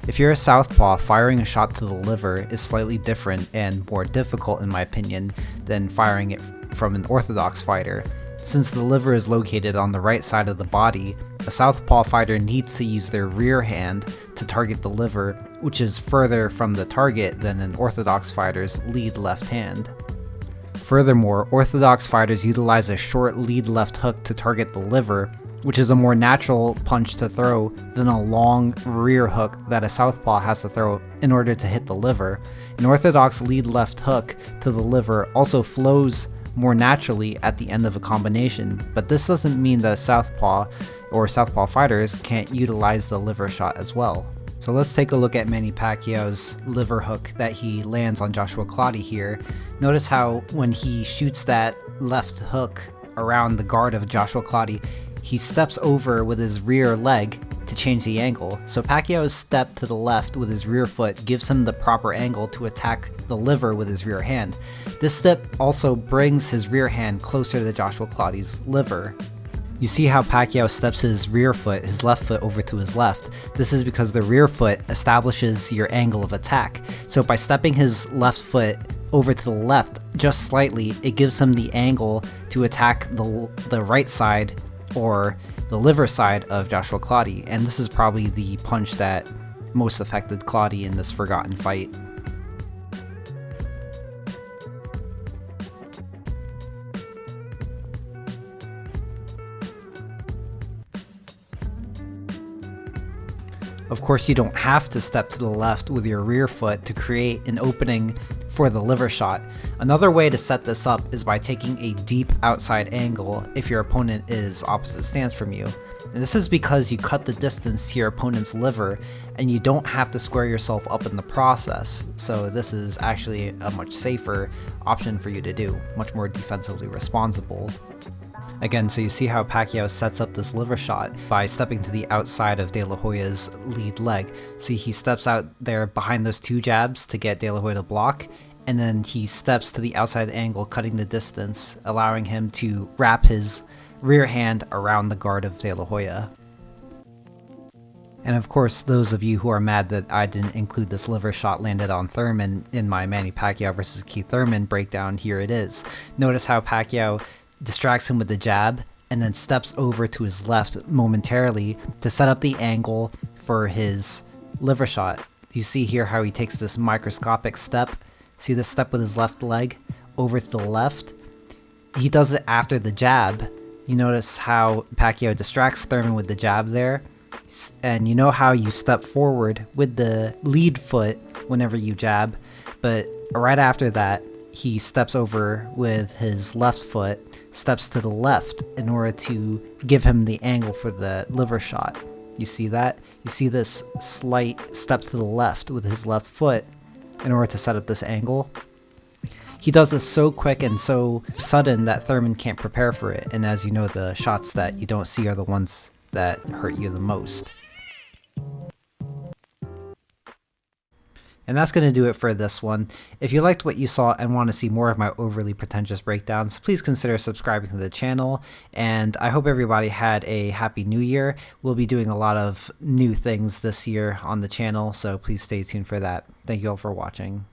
If you're a southpaw, firing a shot to the liver is slightly different and more difficult in my opinion than firing it from an orthodox fighter. Since the liver is located on the right side of the body, a southpaw fighter needs to use their rear hand to target the liver, which is further from the target than an orthodox fighter's lead left hand. Furthermore, orthodox fighters utilize a short lead left hook to target the liver, which is a more natural punch to throw than a long rear hook that a southpaw has to throw in order to hit the liver. An orthodox lead left hook to the liver also flows more naturally at the end of a combination, but this doesn't mean that a southpaw or southpaw fighters can't utilize the liver shot as well. So let's take a look at Manny Pacquiao's liver hook that he lands on Joshua Clottey here. Notice how when he shoots that left hook around the guard of Joshua Clottey, he steps over with his rear leg to change the angle. So Pacquiao's step to the left with his rear foot gives him the proper angle to attack the liver with his rear hand. This step also brings his rear hand closer to Joshua Clottey's liver. You see how Pacquiao steps his rear foot, his left foot, over to his left. This is because the rear foot establishes your angle of attack. So by stepping his left foot over to the left just slightly, it gives him the angle to attack the right side or the liver side of Joshua Clottey, and this is probably the punch that most affected Clottey in this forgotten fight. Of course, you don't have to step to the left with your rear foot to create an opening for the liver shot. Another way to set this up is by taking a deep outside angle if your opponent is opposite stance from you. And this is because you cut the distance to your opponent's liver and you don't have to square yourself up in the process. So this is actually a much safer option for you to do, much more defensively responsible. Again, so you see how Pacquiao sets up this liver shot by stepping to the outside of De La Hoya's lead leg. See, he steps out there behind those two jabs to get De La Hoya to block, and then he steps to the outside angle, cutting the distance, allowing him to wrap his rear hand around the guard of De La Hoya. And of course, those of you who are mad that I didn't include this liver shot landed on Thurman in my Manny Pacquiao versus Keith Thurman breakdown, here it is. Notice how Pacquiao distracts him with the jab and then steps over to his left momentarily to set up the angle for his liver shot. You see here how he takes this microscopic step. See this step with his left leg over to the left? He does it after the jab. You notice how Pacquiao distracts Thurman with the jab there? And you know how you step forward with the lead foot whenever you jab, but right after that, he steps over with his left foot, steps to the left in order to give him the angle for the liver shot. You see that? You see this slight step to the left with his left foot in order to set up this angle? He does this so quick and so sudden that Thurman can't prepare for it, and as you know, the shots that you don't see are the ones that hurt you the most. And that's going to do it for this one. If you liked what you saw and want to see more of my overly pretentious breakdowns, please consider subscribing to the channel. And I hope everybody had a happy new year. We'll be doing a lot of new things this year on the channel, so please stay tuned for that. Thank you all for watching.